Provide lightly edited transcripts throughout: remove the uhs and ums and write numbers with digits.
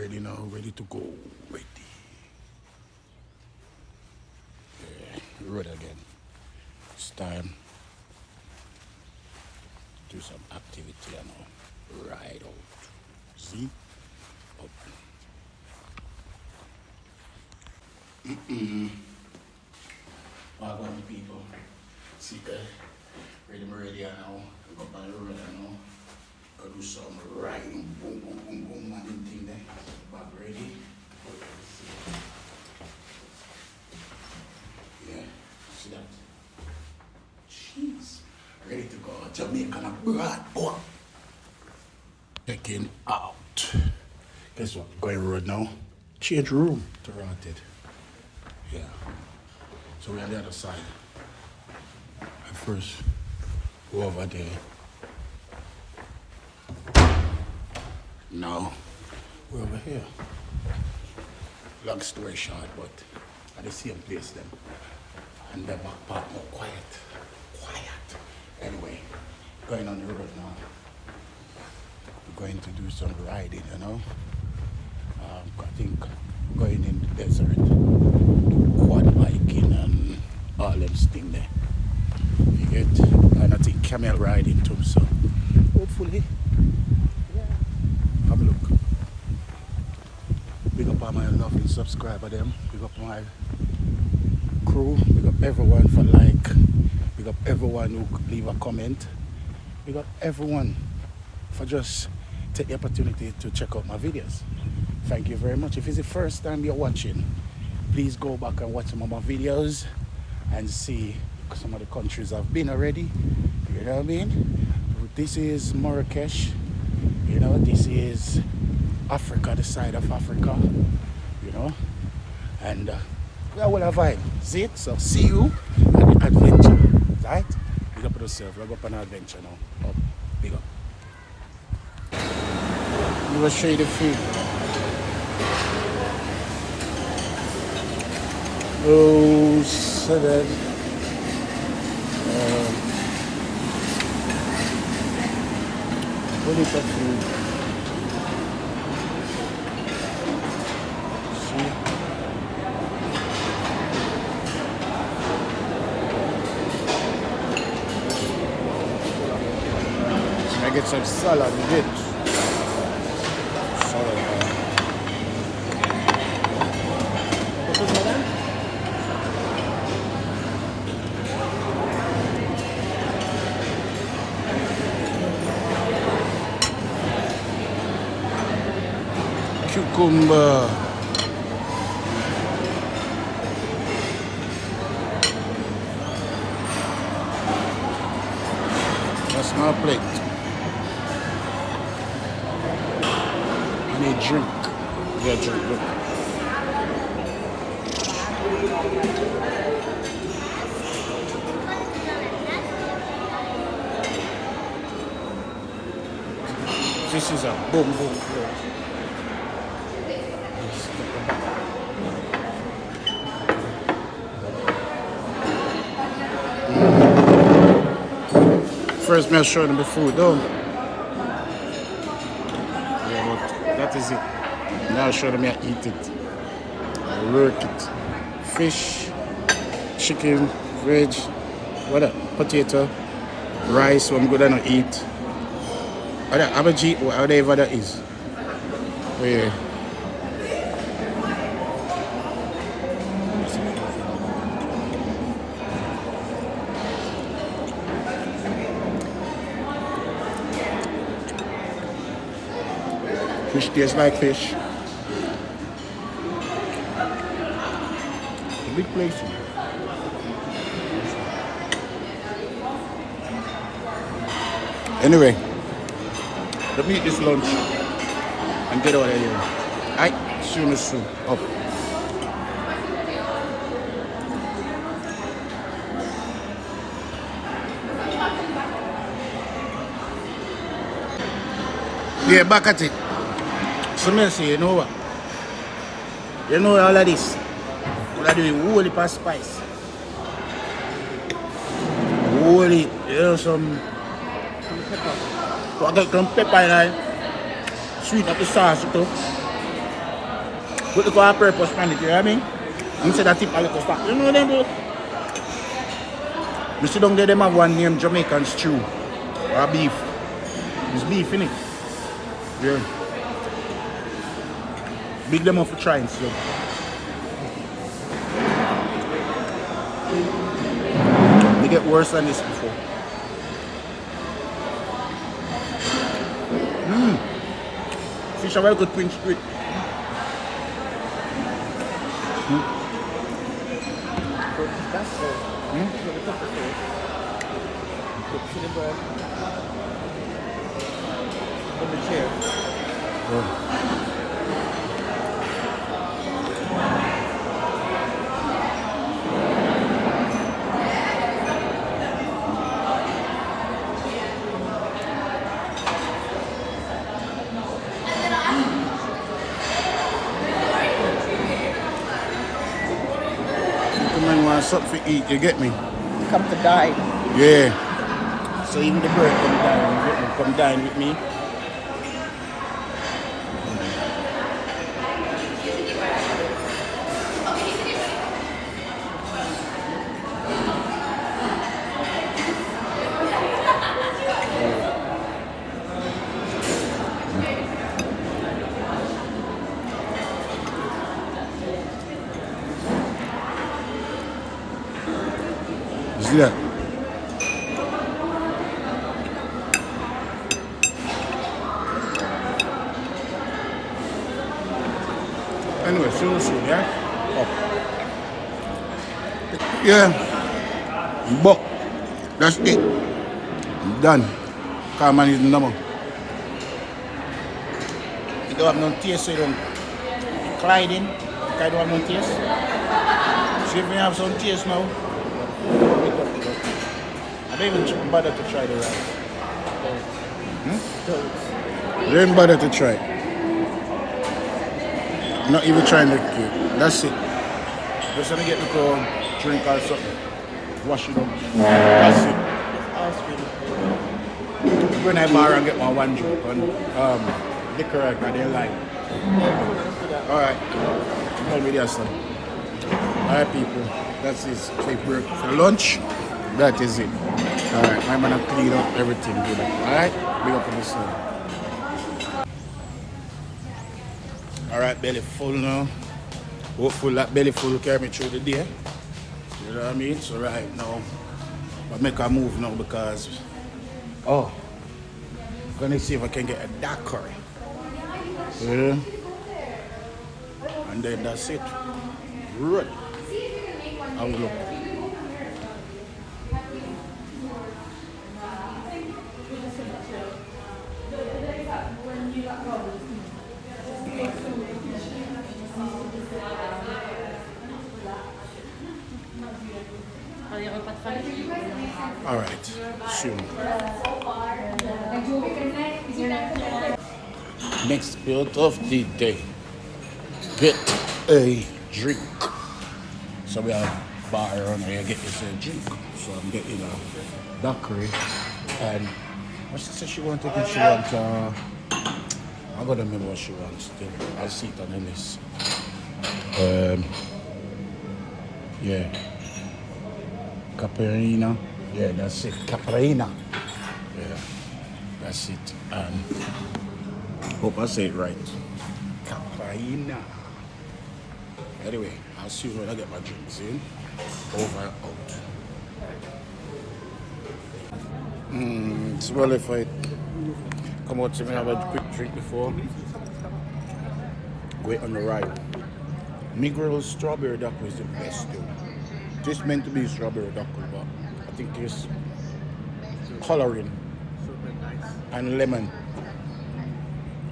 ready now, ready to go. Ready. Yeah, road again. It's time to do some activity, you know. Ride out. See? Up. Welcome people. See guys. Ready now. Go up on the road now. Go do some riding. Boom, boom, boom, boom, and them thing there. Back ready. Yeah, see that? Jeez. Ready to go. Jamaican abroad, boy. Checking out. Guess what? Going road now. Change room to Rotted. Yeah. So we're on the other side. At first, go over there. Now, we're over here. Long story short, but at the same place then. And the back part more quiet. Anyway, going on the road now. We're going to do some riding, you know. I think going in the desert, do quad biking and all them things there. You get, and I think camel riding too, so hopefully, yeah. Have a look. Big up all my lovely subscriber them, big up my crew, big up everyone for like, big up everyone who leave a comment, big up everyone for just take the opportunity to check out my videos. Thank you very much. If it's the first time you're watching, please go back and watch some of my videos and see some of the countries I've been already. You know what I mean? This is Marrakech. You know, this is Africa, the side of Africa. You know, and we are well a vibe. See it? So see you at the adventure. Right? Big up on yourself. We'll go up on an adventure now. Up. Big up. You will show you the food. Oh, seven. What is that food? See? So I get some salad with it. Salad. What is that? Cucumber. That's my plate. I need drink. Yeah, drink. Look. This is a boom boom plate. First, I'll show them the food, though. Yeah, but that is it. Now I'll show them how to eat it. I work it. Fish, chicken, veg, what that? Potato, rice, what I'm good at eat. Whatever that is. Yeah. Fish tastes like fish. A big place. Anyway, let me eat this lunch and get out of here. Aight, soon as soon. Up. Yeah, back at it. So me say, you know what? You know all of this. All of the whole heap of spice. Whole heap. You know some pepper. So I got some pepper in there. Sweet up the sauce too. Put the all purpose on it, you know what I mean? Instead of tip a little fat. You know what they do? You see down there, them have one named Jamaican stew. Or beef. It's beef, innit? Yeah. Big them up for trying, so. They get worse than this before. Fish are very good pinch to it. That's it. See the bread on the chair. Come on, want something to eat, you get me? Come to die. Yeah. So even the bird come down, you get me? Come dine with me. You see that? Anyway, soon, yeah? Up. Yeah. But that's it. I'm done. Come on, is the number. You don't have no taste, so you don't Clyde in. I don't have no taste. See if you have some taste now. I don't even bother to try the rice. You don't even bother to try. Not even trying the cake. That's it. Just gonna get the cold, drink or something. Wash it up. That's it. Go in a bar and get one drink on liquor I didn't like. Alright. Tell me that, son. Alright, people. That's it. Take break for lunch. That is it. Alright, I'm gonna clean up everything. Alright? Big up on this one. Alright, belly full now. Hopefully that belly full will carry me through the day. You know what I mean? So right now, I make a move now because I'm gonna see if I can get a dark curry. Yeah. And then that's it. Right. I'll look. Alright, soon. Next build of the day. Get a drink. So we have bar around here, get this a drink. So I'm getting a daiquiri. And what she said she wanted? She wants I'm gonna remember what she wants still. I'll see it on the list. Yeah. Caparina. Yeah, that's it. Caparina. Yeah, that's it. Hope I say it right. Caparina. Anyway, I'll see you when I get my drinks in. Over and out. It's well if I come out to me have a quick drink before. Wait on the ride. Negro's strawberry daiquiri is the best though. Just meant to be strawberry daiquiri, but I think there's coloring and lemon.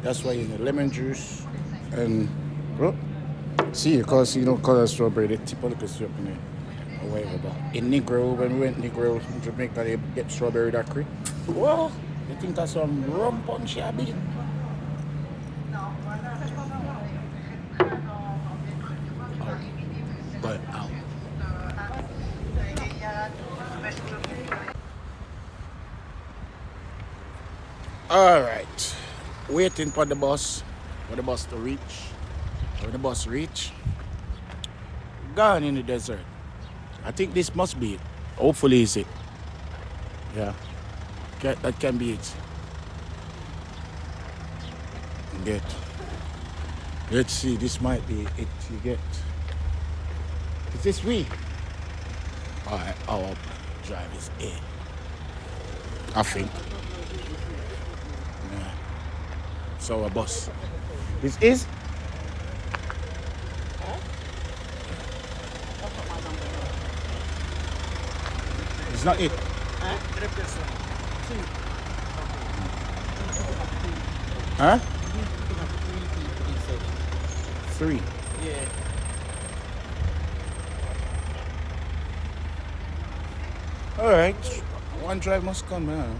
That's why you need lemon juice and see, because you don't color strawberry, they tip a little syrup in it or whatever. But in Negro, when we went Negro in Jamaica, they get strawberry daiquiri. Well, you think that's some rum punch, yeah, big. But out. All right, waiting for the bus to reach. When the bus reach, gone in the desert. I think this must be it. Hopefully it's it. Yeah. That can be it. Get. Let's see, this might be it. You get. Is this we? Alright, our drive is A. I think. Yeah. So a bus. This is? It's not it. Huh? 3. Yeah. Alright. One drive must come, man.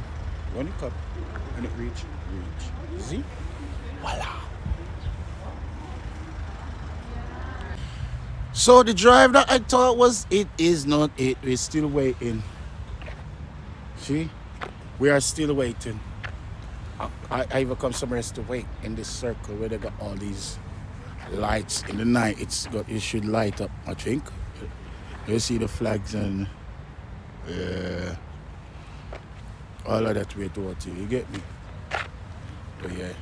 When it come, when it reach. See? Voila. So the drive that I thought was it is not it. We're still waiting. See? We are still waiting. I even come somewhere else to wait in this circle where they got all these lights in the night. It should light up, I think. You see the flags and all of that way towards you. You get me? But yeah.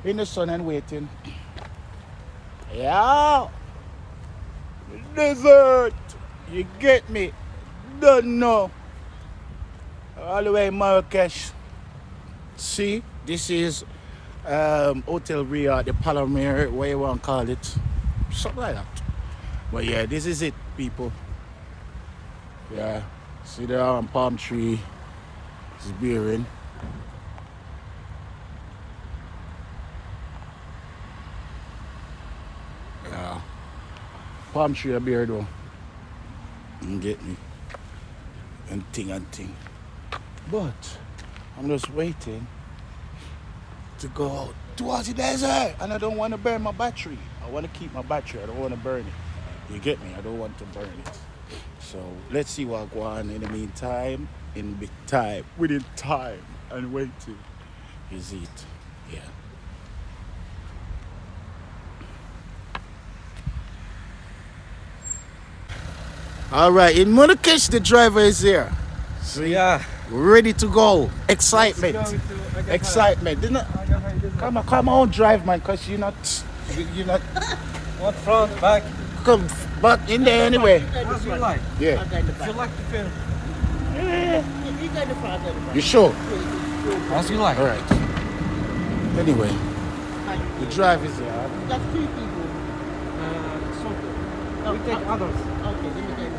In the sun and waiting. Yeah. Desert. You get me? Don't know. All the way in Marrakech. See, this is Hotel Riu I, the Palomar, what you want to call it. Something like that. But yeah, this is it, people. Yeah. See there on palm tree. It's bearing. Yeah. Palm tree a bear though. You get me? And thing. But I'm just waiting to go out towards the desert, and I don't want to burn my battery. I want to keep my battery. I don't want to burn it. You get me? I don't want to burn it. So let's see what go on in the meantime. Within time and waiting is it. Yeah. All right, in Marrakech, the driver is here. See? Yeah. Ready to go. Excitement. Excitement. Come on, drive, man, because you're not. What, front, back? Come back in there anyway. As you like. Yeah. If you like the film. You sure? As you like. All right. Anyway, the drive is here. That's 3 people. We take others. Okay, let me get it.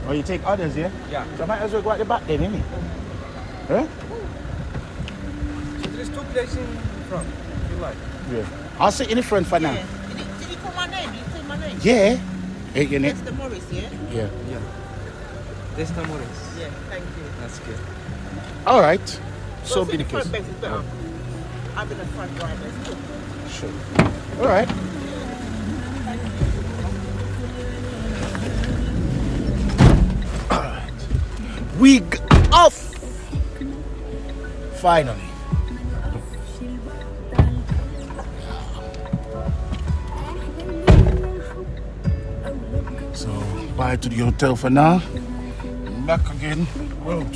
Oh, you take others, yeah? Yeah. So I might as well go at the back then, innit? Huh? So there's 2 places in front, if you like. Yeah. I'll sit in the front for now. Yeah. Did you call my name? Did you say my name? Yeah. Hey, you That's the Morris, yeah? Yeah. Yeah. This time what is? Yeah, thank you. That's good. All right. So be the case. Front bench is better. I've been a front driver. It's good. Sure. All right. We off! Finally. So, bye to the hotel for now. Back again. Road.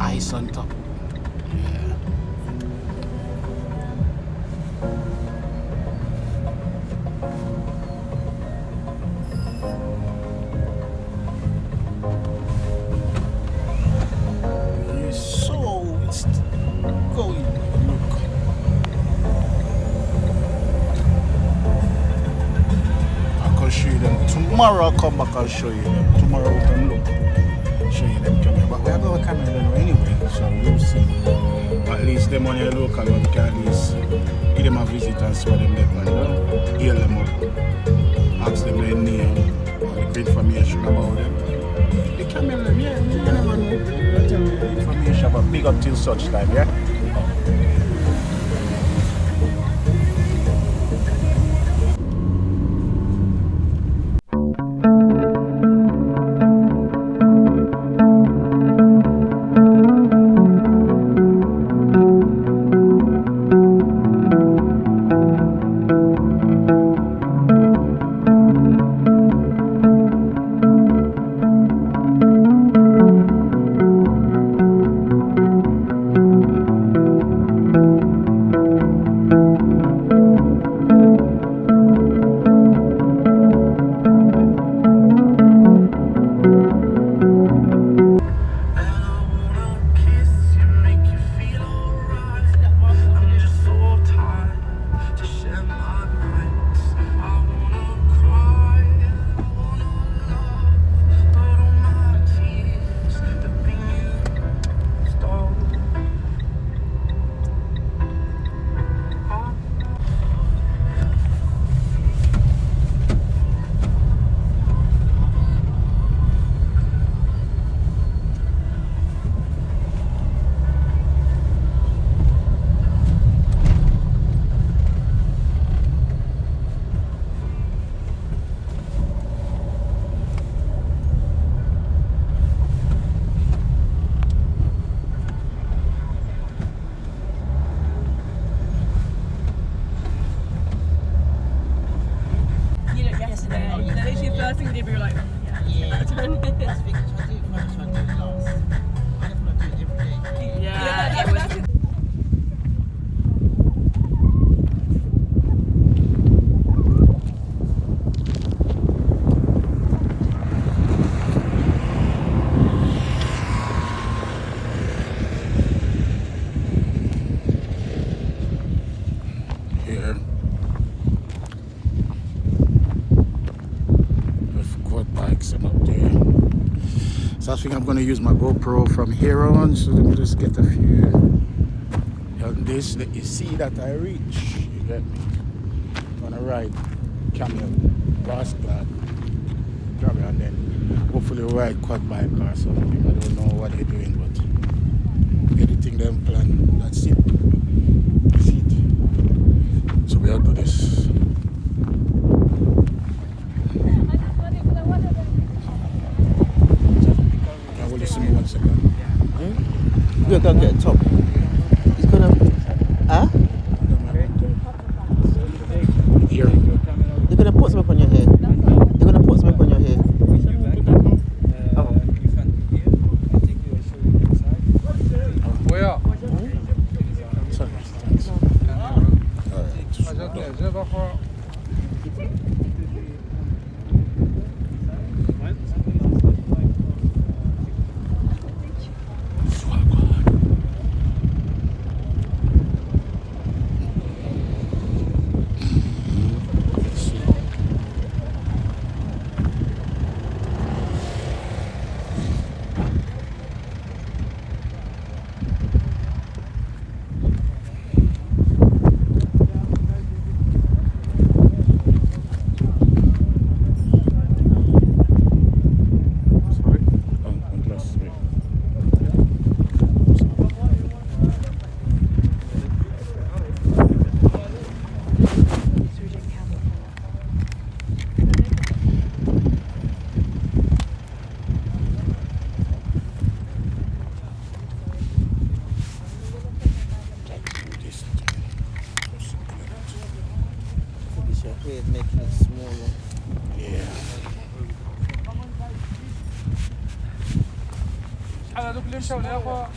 Ice on top. Yeah. So it's going. Look. I can show you them tomorrow. I'll come back and show you them. Tomorrow we can look. Show you them camera. But we have our camera now anyway, so you'll see. At least them on your local one can at least give them a visit and see what them get, man. Heal them up. Ask them their name, or the information about them. The camera, yeah, you never know. big up till such time, yeah? First thing we did, we were like, Yeah. That's because I do it first, I do it last. I don't want to do it every day. yeah, it was. Here. With quad bikes and up there. So I think I'm gonna use my GoPro from here on, so let me just get a few on this. Let you see that I reach. You get me? I'm gonna ride camel, grass glad, grab it, and then hopefully ride quad bike or something. I don't know what they're doing, but anything them plan. That's it. That's it. So we'll do this. Will you see me 1 second? You're gonna get top. He's gonna. Huh? Here. You're gonna put something on your hair. You're gonna put something on your hair. Where? Sorry. Thanks. Alright. We're making it smaller. Yeah. شحال هذوك اللي مشاو ليه اخويا؟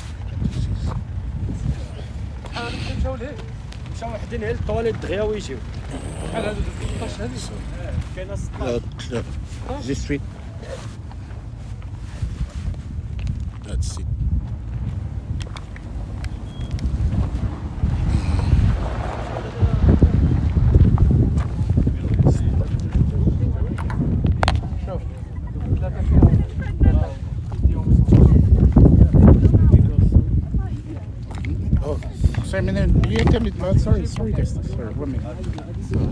شحال هذوك اللي مشاو ليه؟ مشاو وحدين غير الطواليت دغيا ويجيو. شحال هذوك 16 هذيك؟ كاينه 16. This street. That's it. Oh, sorry, man. You tell me. Sorry, sorry, sorry. 1 minute.